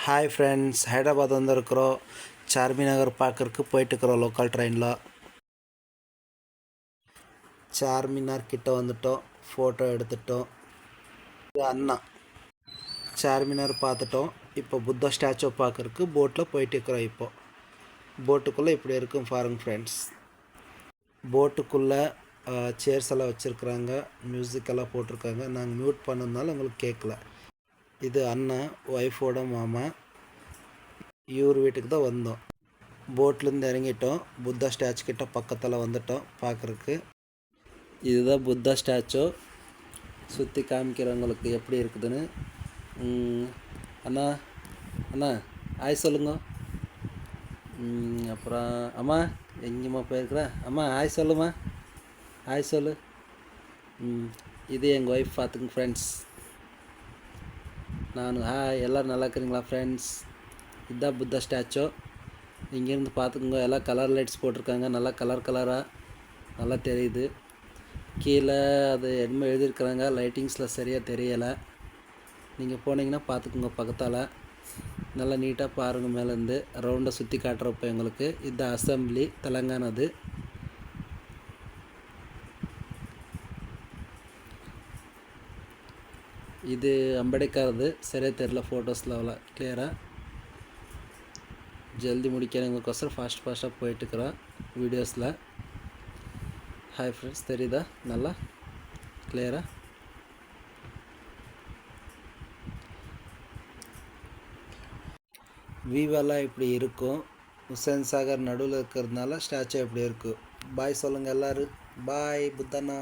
Hi friends, Hyderabad வந்திருக்கிறோம். சார்மி நகர் பார்க்கறக்கு போயிட்டுருக்குறோம் local ட்ரெயினில். சார்மினார் கிட்ட வந்துட்டோம், ஃபோட்டோ எடுத்துட்டோம். இது அண்ணா. சார்மினார் பார்த்துட்டோம். இப்போ புத்தா ஸ்டாச்சுவை பார்க்கறக்கு போட்டில் போயிட்டுருக்குறோம். இப்போது போட்டுக்குள்ளே இப்படி இருக்கும் பாருங்க ஃப்ரெண்ட்ஸ். போட்டுக்குள்ளே சேர்ஸ் எல்லாம் வச்சுருக்குறாங்க, மியூசிக் எல்லாம் போட்டிருக்காங்க. நாங்கள் மியூட் பண்ணதுனால உங்களுக்கு கேட்கல. இது அண்ணன் ஒய்ஃபோட மாமா. இவர் வீட்டுக்கு தான் வந்தோம். போட்லேருந்து இறங்கிட்டோம். புத்தா ஸ்டாச்சு கிட்ட பக்கத்தில் வந்துட்டோம் பார்க்குறக்கு. இதுதான் புத்தா ஸ்டாச்சு. சுற்றி காமிக்கிறவங்களுக்கு எப்படி இருக்குதுன்னு. அண்ணா அண்ணா ஆய் சொல்லுங்க. அப்புறம் அம்மா எங்கேம்மா போயிருக்குறா? அம்மா ஆய் சொல்லுமா, ஆய் சொல்லு. இது எங்கள் ஒய்ஃப் பார்த்துங்க ஃப்ரெண்ட்ஸ். எல்லோரும் நல்லா இருக்கிறீங்களா ஃப்ரெண்ட்ஸ்? இதுதான் புத்தா ஸ்டாச்சு. இங்கேருந்து பார்த்துக்குங்க. எல்லாம் கலர் லைட்ஸ் போட்டிருக்காங்க, நல்லா கலராக நல்லா தெரியுது. கீழே அது என்னமோ எழுதியிருக்கிறாங்க, லைட்டிங்ஸில் சரியாக தெரியலை. நீங்கள் போனீங்கன்னா பார்த்துக்குங்க பக்கத்தால். நல்லா நீட்டாக பாருங்கள். மேலேருந்து ரவுண்டை சுற்றி காட்டுறப்போ எங்களுக்கு இது அசம்பிளி தெலங்கானாது. இது அம்பேத்கர்து, சரியாக தெரியல ஃபோட்டோஸில் அவ்வளோ கிளியராக. ஜல்தி முடிக்கிறவங்களுக்கோசரம் ஃபாஸ்ட்டாக போயிட்டுருக்குறோம் வீடியோஸில். ஹாய் ஃப்ரெண்ட்ஸ், தெரியுதா நல்லா கிளியராக? வியூவெல்லாம் இப்படி இருக்கும். ஹுசேன் சாகர் நடுவில் இருக்கிறதுனால ஸ்டாச்சு எப்படி இருக்கும். பாய் சொல்லுங்கள் எல்லோரும். பாய் புத்தண்ணா.